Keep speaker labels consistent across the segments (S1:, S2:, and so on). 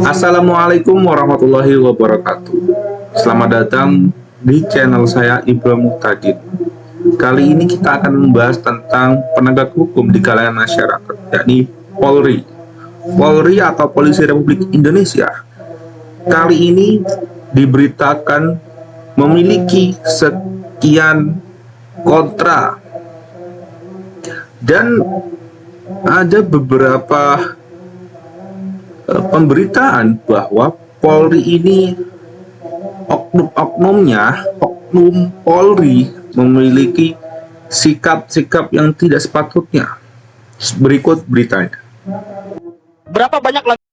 S1: Assalamualaikum warahmatullahi wabarakatuh. Selamat datang di channel saya Ibrahim Muhtadin. Kali ini kita akan membahas tentang penegak hukum di kalangan masyarakat, yakni Polri. Polri atau Polisi Republik Indonesia kali ini diberitakan memiliki sekian kontra dan ada beberapa pemberitaan bahwa Polri ini oknum Polri memiliki sikap-sikap yang tidak sepatutnya. Berikut beritanya.
S2: Berapa banyak lagi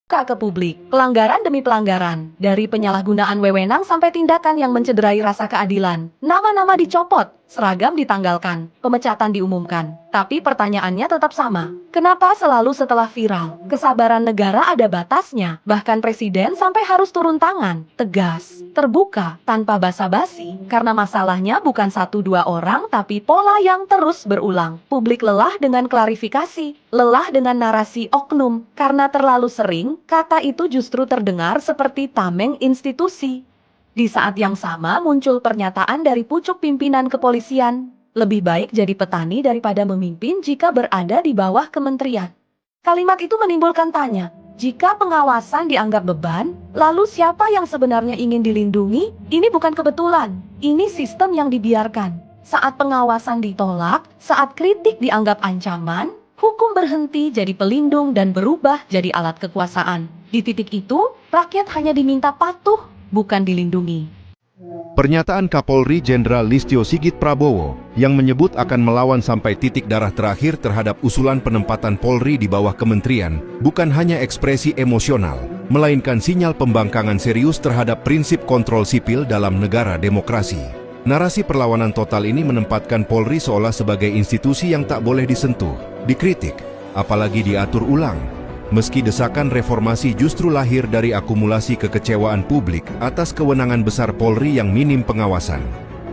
S3: ke publik, pelanggaran demi pelanggaran, dari penyalahgunaan wewenang sampai tindakan yang mencederai rasa keadilan. Nama-nama dicopot, seragam ditanggalkan, pemecatan diumumkan. Tapi pertanyaannya tetap sama. Kenapa selalu setelah viral? Kesabaran negara ada batasnya. Bahkan presiden sampai harus turun tangan, tegas, terbuka, tanpa basa-basi. Karena masalahnya bukan 1-2 orang, tapi pola yang terus berulang. Publik lelah dengan klarifikasi, lelah dengan narasi oknum, karena terlalu sering, kata itu justru terdengar seperti tameng institusi. Di saat yang sama muncul pernyataan dari pucuk pimpinan kepolisian, lebih baik jadi petani daripada memimpin jika berada di bawah kementerian. Kalimat itu menimbulkan tanya, jika pengawasan dianggap beban, lalu siapa yang sebenarnya ingin dilindungi? Ini bukan kebetulan, ini sistem yang dibiarkan. Saat pengawasan ditolak, saat kritik dianggap ancaman, hukum berhenti jadi pelindung dan berubah jadi alat kekuasaan. Di titik itu, rakyat hanya diminta patuh, bukan dilindungi.
S4: Pernyataan Kapolri Jenderal Listio Sigit Prabowo yang menyebut akan melawan sampai titik darah terakhir terhadap usulan penempatan Polri di bawah kementerian bukan hanya ekspresi emosional, melainkan sinyal pembangkangan serius terhadap prinsip kontrol sipil dalam negara demokrasi. Narasi perlawanan total ini menempatkan Polri seolah sebagai institusi yang tak boleh disentuh, dikritik, apalagi diatur ulang. Meski desakan reformasi justru lahir dari akumulasi kekecewaan publik atas kewenangan besar Polri yang minim pengawasan.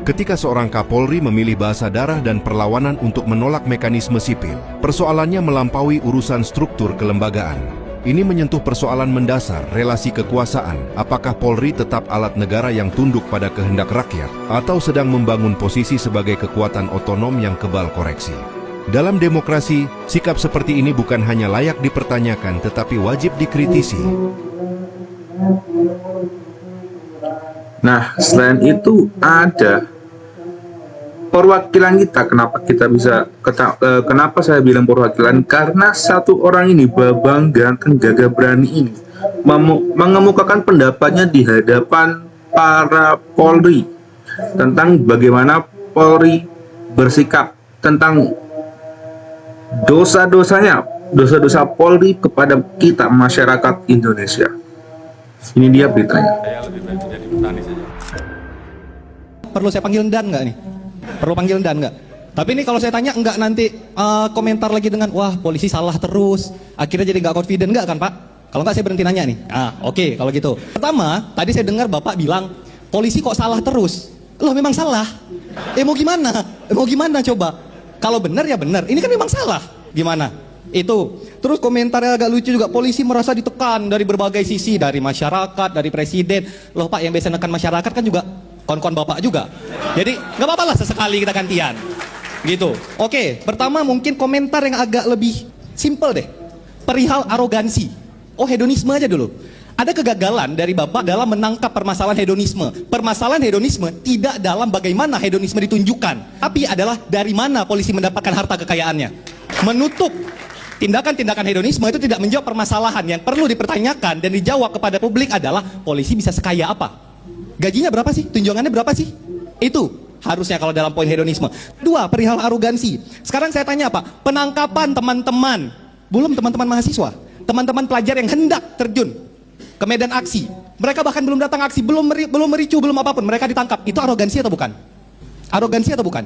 S4: Ketika seorang Kapolri memilih bahasa darah dan perlawanan untuk menolak mekanisme sipil, persoalannya melampaui urusan struktur kelembagaan. Ini menyentuh persoalan mendasar relasi kekuasaan, apakah Polri tetap alat negara yang tunduk pada kehendak rakyat, atau sedang membangun posisi sebagai kekuatan otonom yang kebal koreksi. Dalam demokrasi, sikap seperti ini bukan hanya layak dipertanyakan, tetapi wajib dikritisi.
S1: Nah, selain itu ada perwakilan kita. Kenapa saya bilang perwakilan? Karena satu orang ini, Babang Ganteng Gagah Berani ini, mengemukakan pendapatnya di hadapan para Polri tentang bagaimana Polri bersikap tentang dosa-dosa Polri kepada kita masyarakat Indonesia. Ini dia beritanya.
S5: Saya lebih baik jadi petani saja.
S6: Perlu saya panggil Dan nggak nih? Perlu panggil Dan nggak?
S5: Tapi ini kalau saya tanya enggak nanti komentar lagi dengan wah polisi salah terus, akhirnya jadi nggak confident enggak kan Pak? Kalau enggak saya berhenti nanya nih. Oke, kalau gitu. Pertama, tadi saya dengar Bapak bilang polisi kok salah terus. Loh memang salah. Mau gimana? Mau gimana coba? Kalau benar ya benar. Ini kan memang salah. Gimana? Itu. Terus komentarnya agak lucu juga, polisi merasa ditekan dari berbagai sisi, dari masyarakat, dari presiden. Loh Pak, yang biasa nekan masyarakat kan juga kon-kon Bapak juga. Jadi nggak apa-apa lah sesekali kita gantian. Gitu. Oke, pertama mungkin komentar yang agak lebih simple deh. Perihal arogansi. Hedonisme aja dulu. Ada kegagalan dari Bapak dalam menangkap permasalahan hedonisme. Permasalahan hedonisme tidak dalam bagaimana hedonisme ditunjukkan, tapi adalah dari mana polisi mendapatkan harta kekayaannya. Menutup tindakan-tindakan hedonisme itu tidak menjawab permasalahan. Yang perlu dipertanyakan dan dijawab kepada publik adalah polisi bisa sekaya apa? Gajinya berapa sih? Tunjangannya berapa sih? Itu harusnya kalau dalam poin hedonisme. Dua, perihal arogansi. Sekarang saya tanya Pak, penangkapan teman-teman, belum teman-teman mahasiswa, teman-teman pelajar yang hendak terjun ke medan aksi, mereka bahkan belum datang aksi, belum mericu, belum apapun, mereka ditangkap. Itu arogansi atau bukan? Arogansi atau bukan?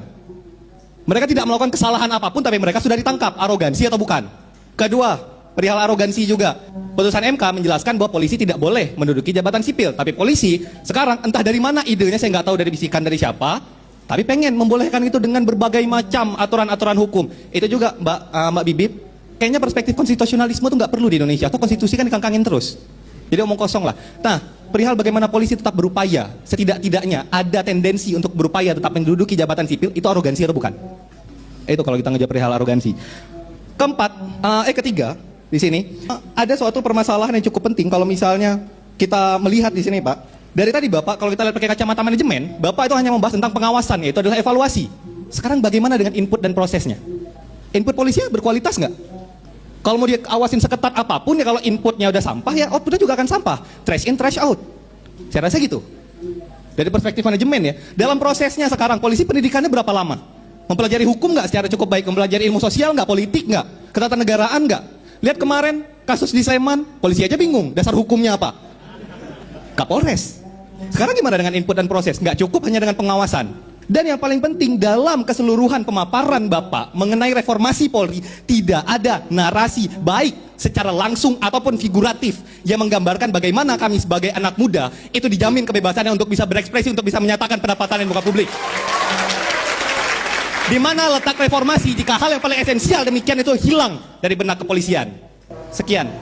S5: Mereka tidak melakukan kesalahan apapun, tapi mereka sudah ditangkap. Arogansi atau bukan? Kedua, perihal arogansi juga. Putusan MK menjelaskan bahwa polisi tidak boleh menduduki jabatan sipil. Tapi polisi sekarang entah dari mana idenya, saya nggak tahu dari bisikan dari siapa, tapi pengen membolehkan itu dengan berbagai macam aturan-aturan hukum. Itu juga Mbak Bibip, kayaknya perspektif konstitusionalisme itu nggak perlu di Indonesia. Atau konstitusi kan dikangkangin terus. Jadi omong kosong lah. Nah, perihal bagaimana polisi tetap berupaya, setidak-tidaknya ada tendensi untuk berupaya tetap menduduki jabatan sipil, itu arogansi atau bukan? Itu kalau kita ngejawab perihal arogansi. Ketiga, di sini ada suatu permasalahan yang cukup penting kalau misalnya kita melihat di sini Pak. Dari tadi Bapak, kalau kita lihat pakai kacamata manajemen, Bapak itu hanya membahas tentang pengawasan, yaitu adalah evaluasi. Sekarang bagaimana dengan input dan prosesnya? Input polisi berkualitas nggak? Kalau mau diawasin seketat apapun ya, kalau inputnya udah sampah ya outputnya juga akan sampah. Trash in, trash out. Saya rasa gitu. Dari perspektif manajemen ya. Dalam prosesnya sekarang, polisi pendidikannya berapa lama? Mempelajari hukum nggak secara cukup baik? Mempelajari ilmu sosial nggak? Politik nggak? Ketatanegaraan nggak? Lihat kemarin kasus di Sleman, polisi aja bingung. Dasar hukumnya apa? Kapolres. Sekarang gimana dengan input dan proses? Nggak cukup hanya dengan pengawasan. Dan yang paling penting dalam keseluruhan pemaparan Bapak mengenai reformasi Polri, tidak ada narasi baik secara langsung ataupun figuratif yang menggambarkan bagaimana kami sebagai anak muda itu dijamin kebebasannya untuk bisa berekspresi, untuk bisa menyatakan pendapatannya di muka publik. Di mana letak reformasi jika hal yang paling esensial demikian itu hilang dari benak kepolisian? Sekian.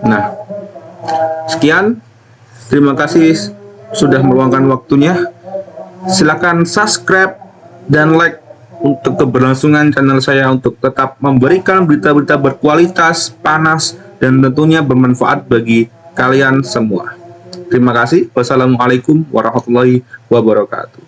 S1: Nah, sekian. Terima kasih sudah meluangkan waktunya. Silakan subscribe dan like untuk keberlangsungan channel saya untuk tetap memberikan berita-berita berkualitas, panas, dan tentunya bermanfaat bagi kalian semua. Terima kasih. Wassalamualaikum warahmatullahi wabarakatuh.